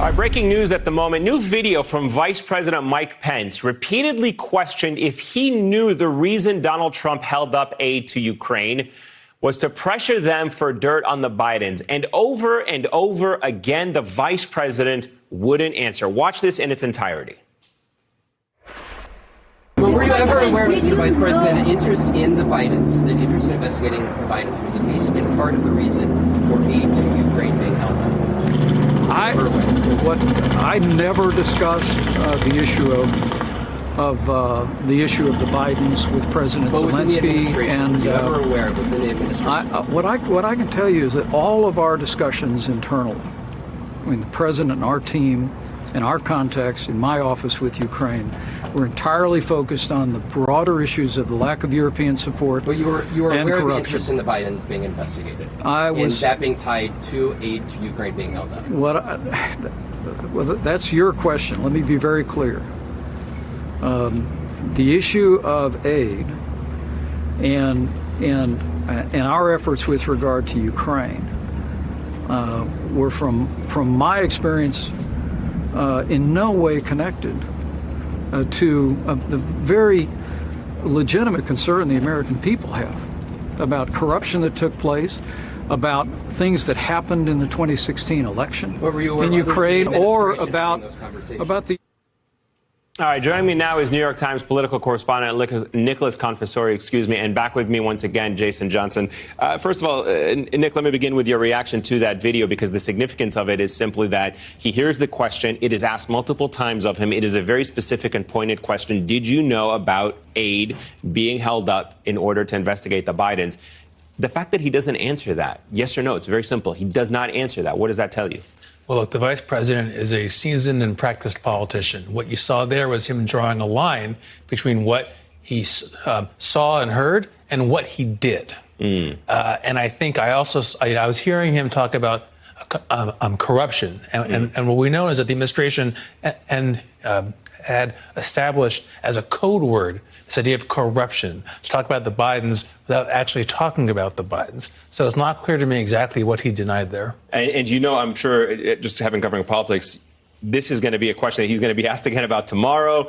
All right, breaking news at the moment. New video from Vice President Mike Pence repeatedly questioned if he knew the reason Donald Trump held up aid to Ukraine was to pressure them for dirt on the Bidens. And over again, the vice president wouldn't answer. Watch this in its entirety. Well, were you ever aware, Mr. Vice President, an interest in the Bidens, an interest in investigating the Bidens was at least in part of the reason for aid to Ukraine being held up? I never discussed the issue of the Bidens with President Zelensky, and were you ever aware of within the administration? what I can tell you is that all of our discussions internally, I mean, the president and our team, in our context, in my office with Ukraine, we're entirely focused on the broader issues of the lack of European support. But you were aware corruption. of the interest in the Bidens being investigated, and that being tied to aid to Ukraine being held up. Well, that's your question. Let me be very clear. The issue of aid and our efforts with regard to Ukraine were, from my experience, in no way connected to the very legitimate concern the American people have about corruption that took place, about things that happened in the 2016 election in Ukraine, or about the... All right, joining me now is New York Times political correspondent Nicholas Confessori, and back with me once again, Jason Johnson. First of all, Nick, let me begin with your reaction to that video, because the significance of it is simply that he hears the question. It is asked multiple times of him. It is a very specific and pointed question. Did you know about aid being held up in order to investigate the Bidens? The fact that he doesn't answer that, yes or no, it's very simple. He does not answer that. What does that tell you? Well, look, the vice president is a seasoned and practiced politician. What you saw there was him drawing a line between what he saw and heard and what he did. And I think I was hearing him talk about corruption. And what we know is that the administration had established as a code word this idea of corruption to talk about the Bidens without actually talking about the Bidens. So it's not clear to me exactly what he denied there. And you know, I'm sure, just having covering politics, this is going to be a question that he's going to be asked again about tomorrow,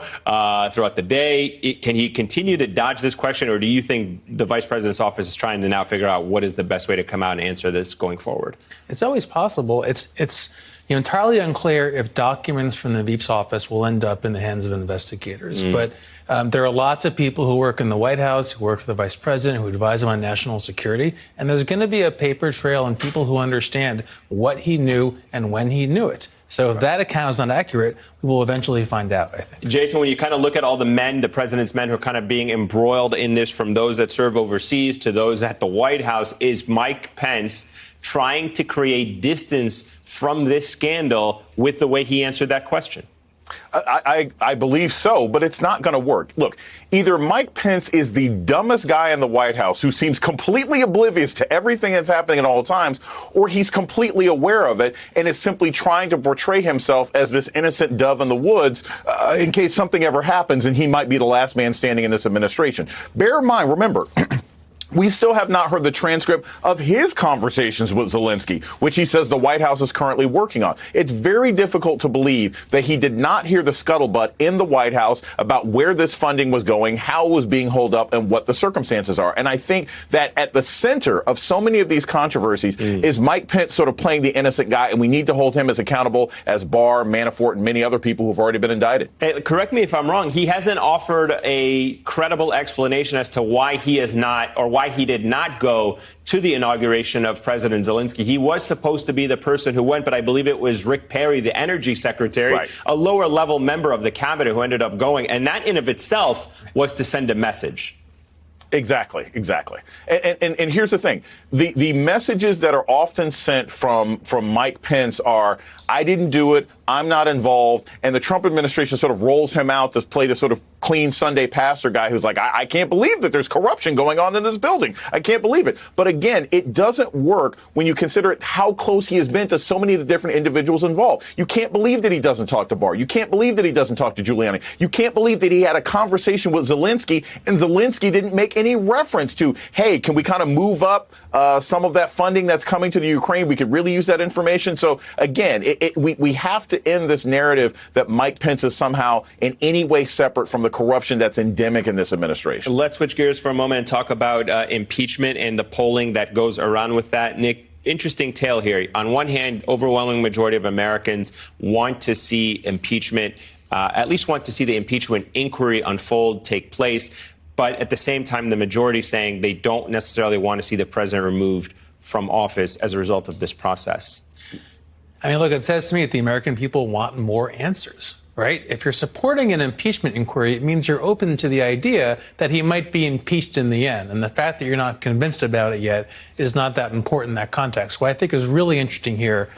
throughout the day. Can he continue to dodge this question, or do you think the vice president's office is trying to now figure out what is the best way to come out and answer this going forward? It's always possible. It's entirely unclear if documents from the Veep's office will end up in the hands of investigators. But there are lots of people who work in the White House, who work for the vice president, who advise him on national security. And there's going to be a paper trail and people who understand what he knew and when he knew it. So if that account is not accurate, we will eventually find out, I think. Jason, when you kind of look at all the men, the president's men who are kind of being embroiled in this, from those that serve overseas to those at the White House, is Mike Pence trying to create distance from this scandal with the way he answered that question? I believe so, but it's not going to work. Look, either Mike Pence is the dumbest guy in the White House who seems completely oblivious to everything that's happening at all times, or he's completely aware of it and is simply trying to portray himself as this innocent dove in the woods in case something ever happens and he might be the last man standing in this administration. Bear in mind, remember, we still have not heard the transcript of his conversations with Zelensky, which he says the White House is currently working on. It's very difficult to believe that he did not hear the scuttlebutt in the White House about where this funding was going, how it was being held up, and what the circumstances are. And I think that at the center of so many of these controversies is Mike Pence sort of playing the innocent guy, and we need to hold him as accountable as Barr, Manafort, and many other people who've already been indicted. Hey, correct me if I'm wrong. He hasn't offered a credible explanation as to why he is not, or why he did not go to the inauguration of President Zelensky. He was supposed to be the person who went, but I believe it was Rick Perry, the energy secretary, a lower level member of the cabinet, who ended up going. And that in of itself was to send a message. Exactly. And here's the thing. The messages that are often sent from Mike Pence are, I didn't do it, I'm not involved, and the Trump administration sort of rolls him out to play this sort of clean Sunday pastor guy who's like, I can't believe that there's corruption going on in this building. I can't believe it. But again, it doesn't work when you consider how close he has been to so many of the different individuals involved. You can't believe that he doesn't talk to Barr. You can't believe that he doesn't talk to Giuliani. You can't believe that he had a conversation with Zelensky and Zelensky didn't make any reference to, hey, can we kind of move up some of that funding that's coming to the Ukraine? We could really use that information. So again, we have to end this narrative that Mike Pence is somehow in any way separate from the corruption that's endemic in this administration. Let's switch gears for a moment and talk about impeachment and the polling that goes around with that. Nick, interesting tale here. On one hand, overwhelming majority of Americans want to see impeachment, at least want to see the impeachment inquiry unfold, take place. But at the same time, the majority saying they don't necessarily want to see the president removed from office as a result of this process. I mean, look, it says to me that the American people want more answers, right? If you're supporting an impeachment inquiry, it means you're open to the idea that he might be impeached in the end. And the fact that you're not convinced about it yet is not that important in that context. What I think is really interesting here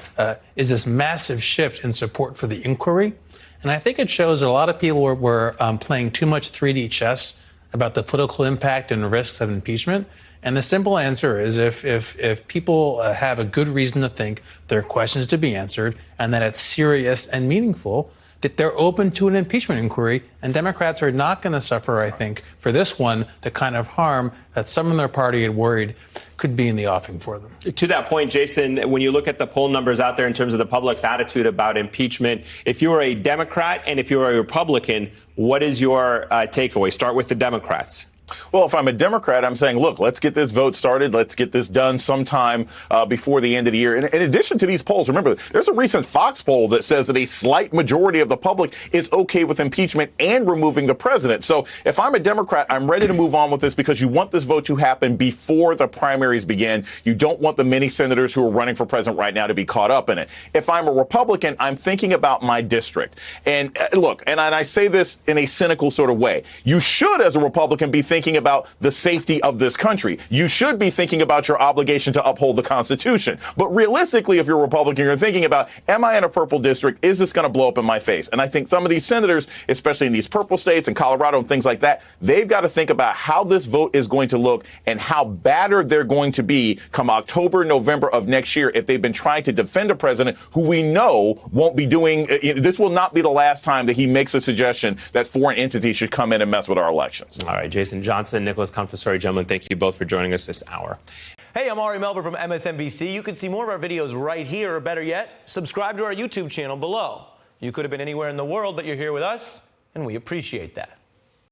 is this massive shift in support for the inquiry. And I think it shows that a lot of people were playing too much 3D chess about the political impact and risks of impeachment. And the simple answer is if people have a good reason to think there are questions to be answered and that it's serious and meaningful, that they're open to an impeachment inquiry. And Democrats are not going to suffer, I think, for this one, the kind of harm that some in their party had worried could be in the offing for them. To that point, Jason, when you look at the poll numbers out there in terms of the public's attitude about impeachment, if you are a Democrat and if you are a Republican, what is your takeaway? Start with the Democrats. Well, if I'm a Democrat, I'm saying, look, let's get this vote started. Let's get this done sometime before the end of the year. In addition to these polls, remember, there's a recent Fox poll that says that a slight majority of the public is okay with impeachment and removing the president. So if I'm a Democrat, I'm ready to move on with this because you want this vote to happen before the primaries begin. You don't want the many senators who are running for president right now to be caught up in it. If I'm a Republican, I'm thinking about my district. And look, and I say this in a cynical sort of way. You should, as a Republican, be thinking about the safety of this country. You should be thinking about your obligation to uphold the Constitution. But realistically, if you're a Republican, you're thinking about, am I in a purple district? Is this going to blow up in my face? And I think some of these senators, especially in these purple states and Colorado and things like that, they've got to think about how this vote is going to look and how battered they're going to be come October, November of next year if they've been trying to defend a president who we know won't be doing. This will not be the last time that he makes a suggestion that foreign entities should come in and mess with our elections. All right, Jason Johnson, Nicholas Confessori, gentlemen, thank you both for joining us this hour. Hey, I'm Ari Melber from MSNBC. You can see more of our videos right here, or better yet, subscribe to our YouTube channel below. You could have been anywhere in the world, but you're here with us, and we appreciate that.